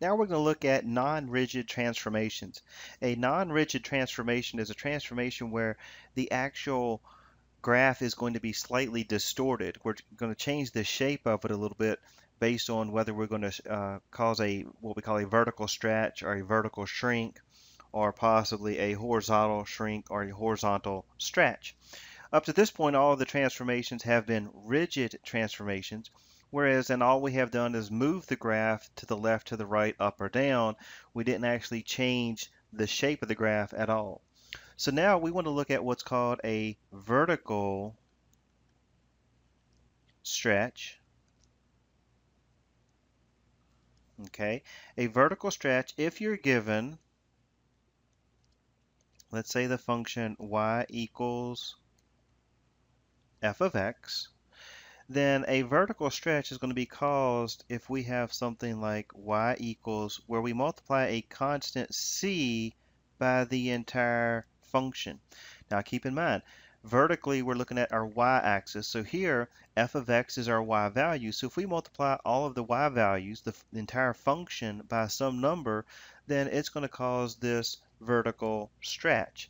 Now we're going to look at non-rigid transformations. A non-rigid transformation is a transformation where the actual graph is going to be slightly distorted. We're going to change the shape of it a little bit based on whether we're going to cause what we call a vertical stretch or a vertical shrink, or possibly a horizontal shrink or a horizontal stretch. Up to this point, all of the transformations have been rigid transformations, whereas then all we have done is move the graph to the left, to the right, up or down. We didn't actually change the shape of the graph at all. So now we want to look at what's called a vertical stretch. Okay, a vertical stretch, if you're given, let's say the function y equals f of x, then a vertical stretch is going to be caused if we have something like y equals, where we multiply a constant c by the entire function. Now keep in mind, vertically we're looking at our y-axis, so here f of x is our y value, so if we multiply all of the y values, the entire function, by some number, then it's going to cause this vertical stretch.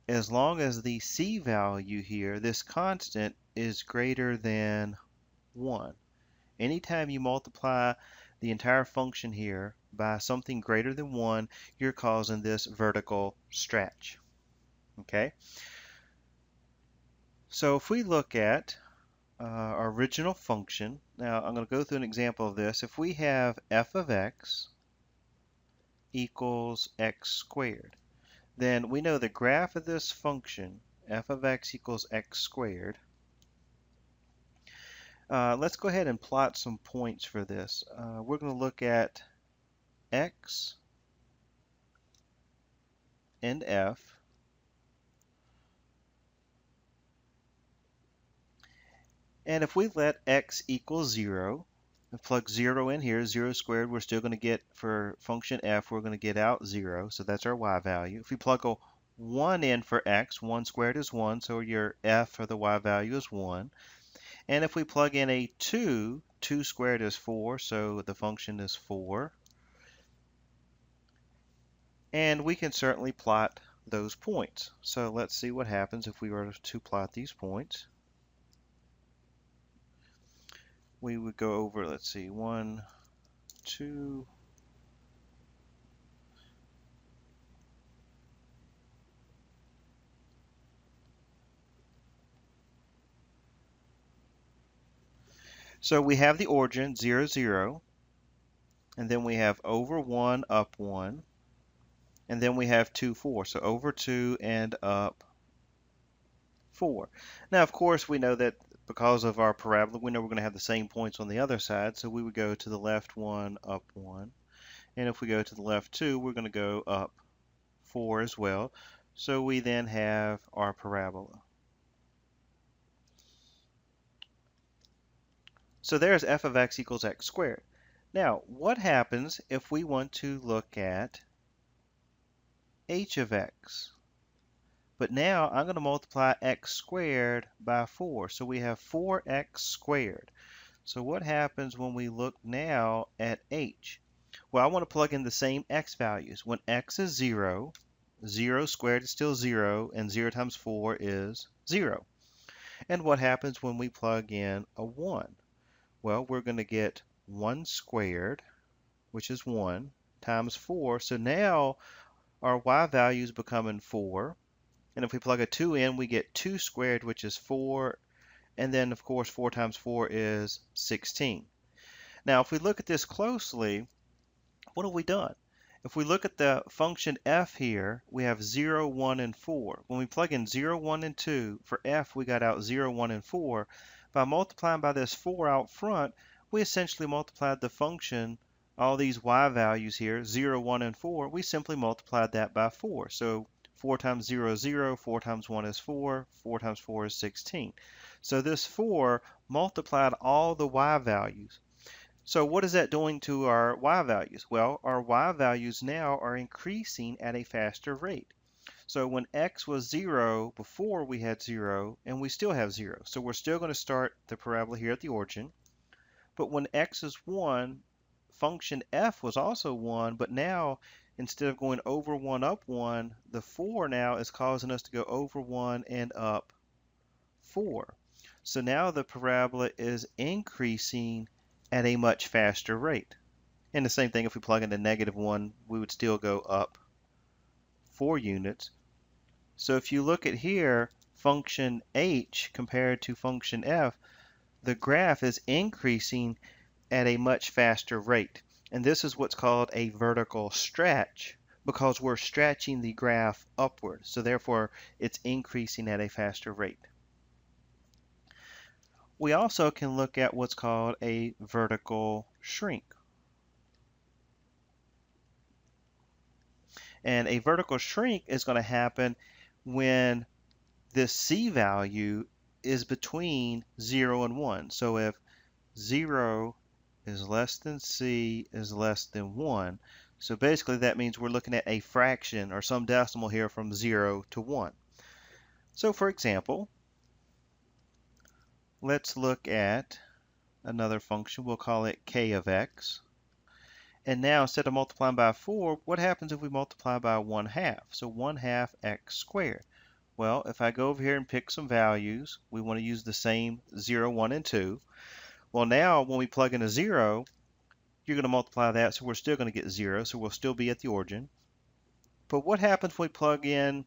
As long as the c value here, this constant, is greater than 1. Anytime you multiply the entire function here by something greater than 1, you're causing this vertical stretch. Okay? So if we look at our original function, now I'm going to go through an example of this. If we have f of x equals x squared, then we know the graph of this function, f of x equals x squared. Let's go ahead and plot some points for this. We're going to look at x and f. And if we let x equal 0, and plug 0 in here, 0 squared, we're still going to get, for function f, we're going to get out 0, so that's our y value. If we plug a 1 in for x, 1 squared is 1, so your f for the y value is 1. And if we plug in a 2, 2 squared is 4, so the function is 4. And we can certainly plot those points. So let's see what happens if we were to plot these points. We would go over, let's see, 1, 2, so we have the origin 0, 0, and then we have over 1, up 1, and then we have 2, 4, so over 2 and up 4. Now, of course, we know that because of our parabola, we know we're going to have the same points on the other side, so we would go to the left 1, up 1, and if we go to the left 2, we're going to go up 4 as well. So we then have our parabola. So there's f of x equals x squared. Now, what happens if we want to look at h of x? But now I'm going to multiply x squared by 4. So we have 4x squared. So what happens when we look now at h? Well, I want to plug in the same x values. When x is 0, 0 squared is still 0, and 0 times 4 is 0. And what happens when we plug in a 1? Well, we're going to get 1 squared, which is 1, times 4. So now our y value is becoming 4. And if we plug a 2 in, we get 2 squared, which is 4. And then, of course, 4 times 4 is 16. Now, if we look at this closely, what have we done? If we look at the function f here, we have 0, 1, and 4. When we plug in 0, 1, and 2, for f, we got out 0, 1, and 4. By multiplying by this 4 out front, we essentially multiplied the function, all these y values here, 0, 1, and 4, we simply multiplied that by 4. So 4 times 0 is 0, 4 times 1 is 4, 4 times 4 is 16. So this 4 multiplied all the y values. So what is that doing to our y values? Well, our y values now are increasing at a faster rate. So when x was 0, before we had 0, and we still have 0. So we're still going to start the parabola here at the origin. But when x is 1, function f was also 1, but now instead of going over 1 up 1, the 4 now is causing us to go over 1 and up 4. So now the parabola is increasing at a much faster rate. And the same thing, if we plug in the -1, we would still go up 4 units. So if you look at here, function h compared to function f, the graph is increasing at a much faster rate. And this is what's called a vertical stretch, because we're stretching the graph upward. So therefore, it's increasing at a faster rate. We also can look at what's called a vertical shrink. And a vertical shrink is going to happen when this c value is between 0 and 1. So if 0 is less than c is less than 1, so basically that means we're looking at a fraction or some decimal here from 0 to 1. So for example, let's look at another function. We'll call it k of x. And now instead of multiplying by 4, what happens if we multiply by 1/2? So 1/2 x squared. Well, if I go over here and pick some values, we want to use the same 0, 1, and 2. Well, now when we plug in a 0, you're going to multiply that, so we're still going to get 0, so we'll still be at the origin. But what happens when we plug in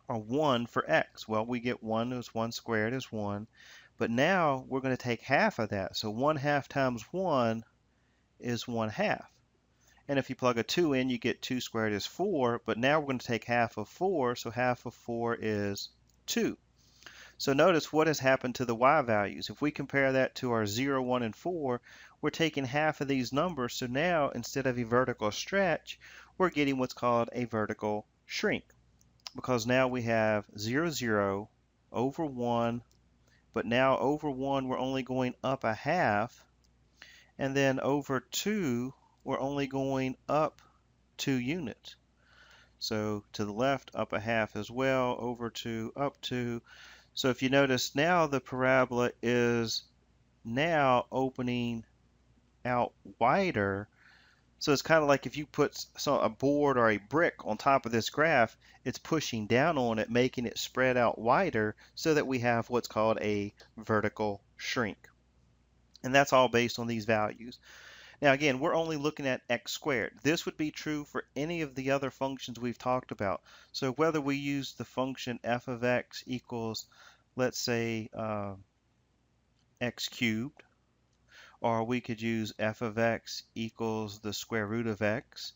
a 1 for x? Well, we get 1 is 1 squared is 1. But now we're going to take half of that. So 1/2 times 1 is 1/2. And if you plug a 2 in, you get 2 squared is 4, but now we're going to take half of 4, so half of 4 is 2. So notice what has happened to the y values. If we compare that to our 0, 1, and 4, we're taking half of these numbers, so now instead of a vertical stretch, we're getting what's called a vertical shrink. Because now we have 0, 0 over 1, but now over 1 we're only going up a half, and then over 2 we're only going up 2 units. So to the left, up a half as well, over 2, up 2. So if you notice now the parabola is now opening out wider. So it's kind of like if you put a board or a brick on top of this graph, it's pushing down on it, making it spread out wider so that we have what's called a vertical shrink. And that's all based on these values. Now again, we're only looking at x squared. This would be true for any of the other functions we've talked about. So whether we use the function f of x equals, let's say, x cubed, or we could use f of x equals the square root of x,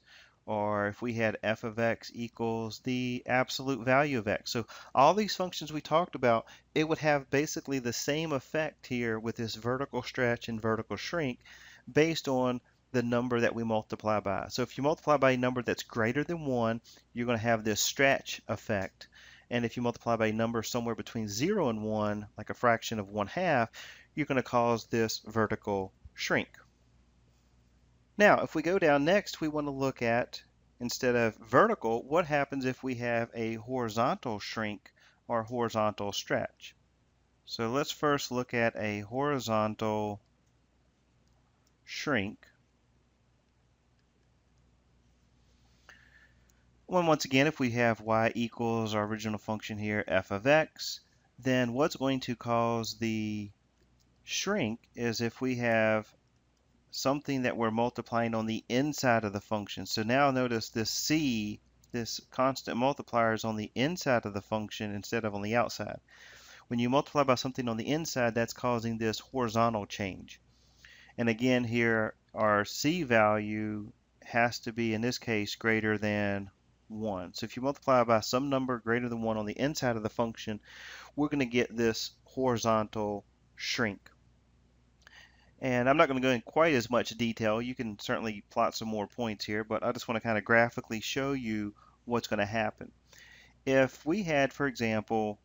or if we had f of x equals the absolute value of x. So all these functions we talked about, it would have basically the same effect here with this vertical stretch and vertical shrink based on the number that we multiply by. So if you multiply by a number that's greater than 1, you're going to have this stretch effect. And if you multiply by a number somewhere between 0 and 1, like a fraction of 1/2, you're going to cause this vertical shrink. Now, if we go down next, we want to look at, instead of vertical, what happens if we have a horizontal shrink or horizontal stretch? So let's first look at a horizontal shrink. Once again, if we have y equals our original function here, f of x, then what's going to cause the shrink is if we have something that we're multiplying on the inside of the function. So now notice this c, this constant multiplier, is on the inside of the function instead of on the outside. When you multiply by something on the inside, that's causing this horizontal change. And again here, our c value has to be, in this case, greater than 1. So if you multiply by some number greater than 1 on the inside of the function, we're going to get this horizontal shrink. And I'm not going to go in quite as much detail. You can certainly plot some more points here, but I just want to kind of graphically show you what's going to happen. If we had, for example,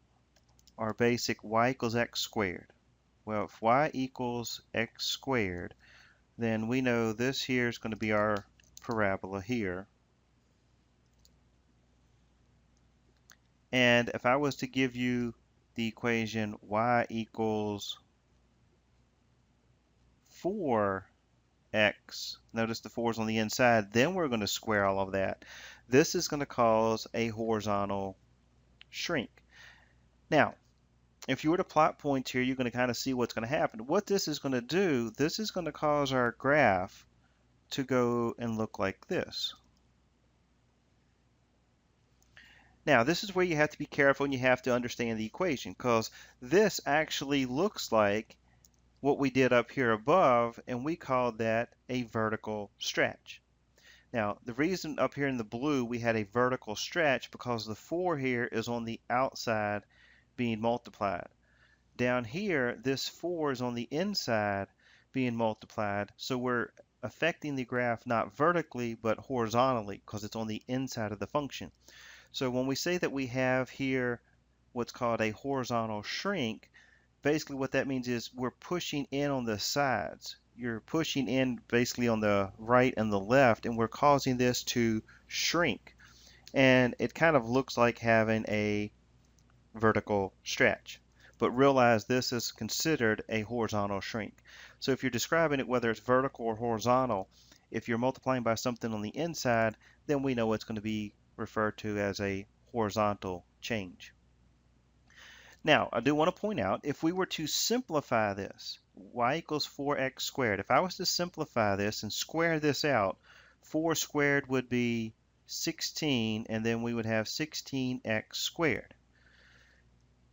our basic y equals x squared. Well, if y equals x squared, then we know this here is going to be our parabola here. And if I was to give you the equation y equals 4 x. Notice the 4 is on the inside. Then we're going to square all of that. This is going to cause a horizontal shrink. Now, if you were to plot points here, you're going to kind of see what's going to happen. What this is going to do, this is going to cause our graph to go and look like this. Now, this is where you have to be careful and you have to understand the equation, because this actually looks like what we did up here above, and we called that a vertical stretch. Now, the reason up here in the blue we had a vertical stretch because the 4 here is on the outside being multiplied. Down here, this 4 is on the inside being multiplied, so we're affecting the graph not vertically but horizontally because it's on the inside of the function. So when we say that we have here what's called a horizontal shrink, basically what that means is we're pushing in on the sides. You're pushing in basically on the right and the left, and we're causing this to shrink. And it kind of looks like having a vertical stretch. But realize this is considered a horizontal shrink. So if you're describing it, whether it's vertical or horizontal, if you're multiplying by something on the inside, then we know it's going to be referred to as a horizontal change. Now, I do want to point out, if we were to simplify this, y equals 4x squared, if I was to simplify this and square this out, 4 squared would be 16, and then we would have 16x squared.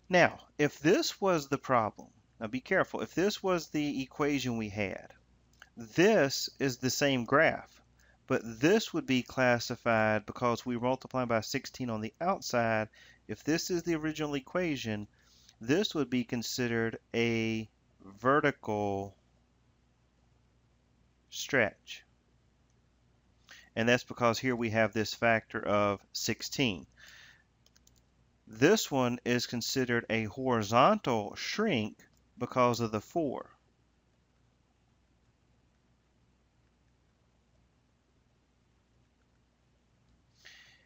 Now, if this was the problem, now be careful, if this was the equation we had, this is the same graph, but this would be classified because we multiply by 16 on the outside. If this is the original equation, this would be considered a vertical stretch. And that's because here we have this factor of 16. This one is considered a horizontal shrink because of the 4.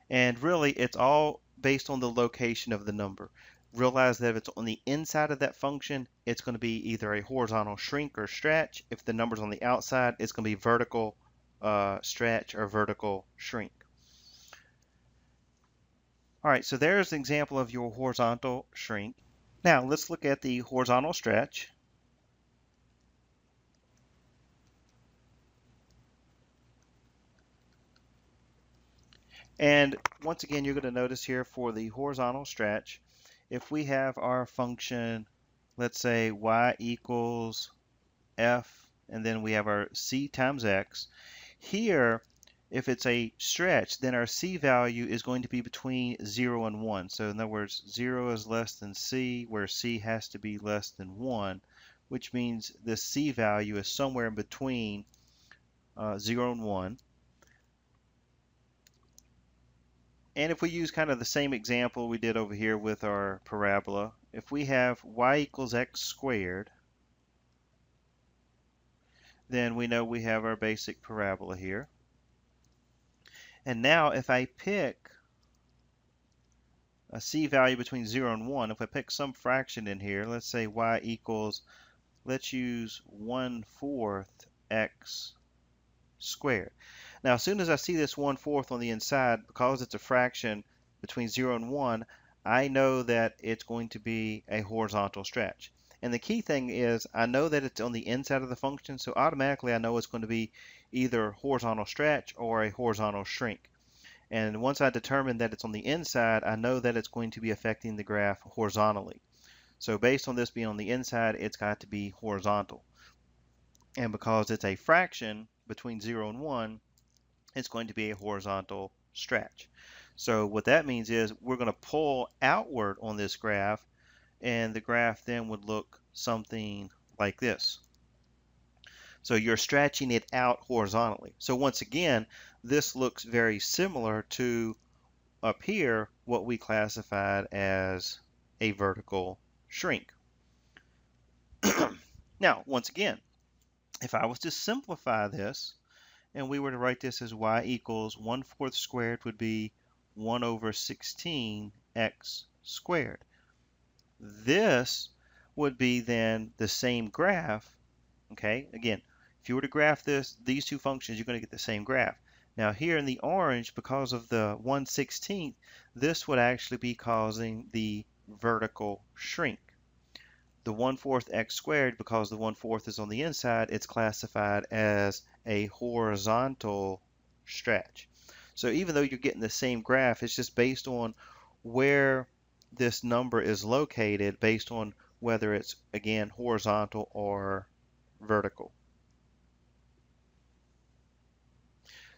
And really, it's all based on the location of the number. Realize that if it's on the inside of that function, it's going to be either a horizontal shrink or stretch. If the number's on the outside, it's going to be vertical stretch or vertical shrink. All right, so there's an example of your horizontal shrink. Now, let's look at the horizontal stretch. And once again, you're going to notice here for the horizontal stretch, if we have our function, let's say y equals f, and then we have our c times x, here, if it's a stretch, then our c value is going to be between 0 and 1. So in other words, 0 is less than c, where c has to be less than 1, which means the c value is somewhere in between 0 and 1. And if we use kind of the same example we did over here with our parabola, if we have y equals x squared, then we know we have our basic parabola here. And now if I pick a c value between 0 and 1, if I pick some fraction in here, let's say y equals, let's use 1/4 x squared. Now, as soon as I see this 1/4 on the inside, because it's a fraction between 0 and 1, I know that it's going to be a horizontal stretch. And the key thing is I know that it's on the inside of the function, so automatically I know it's going to be either horizontal stretch or a horizontal shrink. And once I determine that it's on the inside, I know that it's going to be affecting the graph horizontally. So based on this being on the inside, it's got to be horizontal. And because it's a fraction between 0 and 1, it's going to be a horizontal stretch. So what that means is we're going to pull outward on this graph, and the graph then would look something like this. So you're stretching it out horizontally. So once again, this looks very similar to up here what we classified as a vertical shrink. Now, once again, if I was to simplify this, and we were to write this as y equals 1/4 squared would be 1/16 x squared. This would be then the same graph, okay? Again, If you were to graph these two functions, you're going to get the same graph. Now here in the orange, because of the 1/16, this would actually be causing the vertical shrink. The 1/4 x squared, because the 1/4 is on the inside, it's classified as a horizontal stretch. So even though you're getting the same graph, it's just based on where this number is located, based on whether it's, again, horizontal or vertical.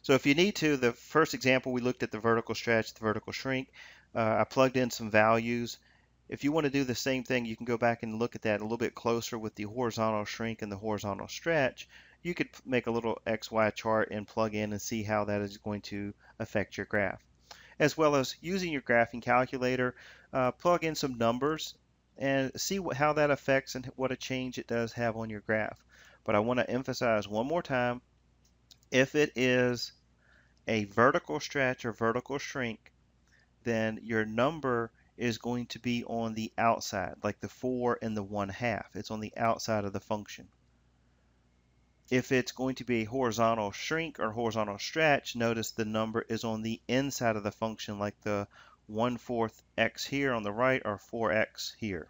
So if you need to, the first example we looked at the vertical stretch, the vertical shrink. I plugged in some values. If you want to do the same thing, you can go back and look at that a little bit closer with the horizontal shrink and the horizontal stretch. You could make a little XY chart and plug in and see how that is going to affect your graph. As well as using your graphing calculator, plug in some numbers and see how that affects and what a change it does have on your graph. But I want to emphasize one more time, if it is a vertical stretch or vertical shrink, then your number is going to be on the outside, like the 4 and the 1/2. It's on the outside of the function. If it's going to be a horizontal shrink or horizontal stretch, notice the number is on the inside of the function, like the 1/4 x here on the right or 4x here.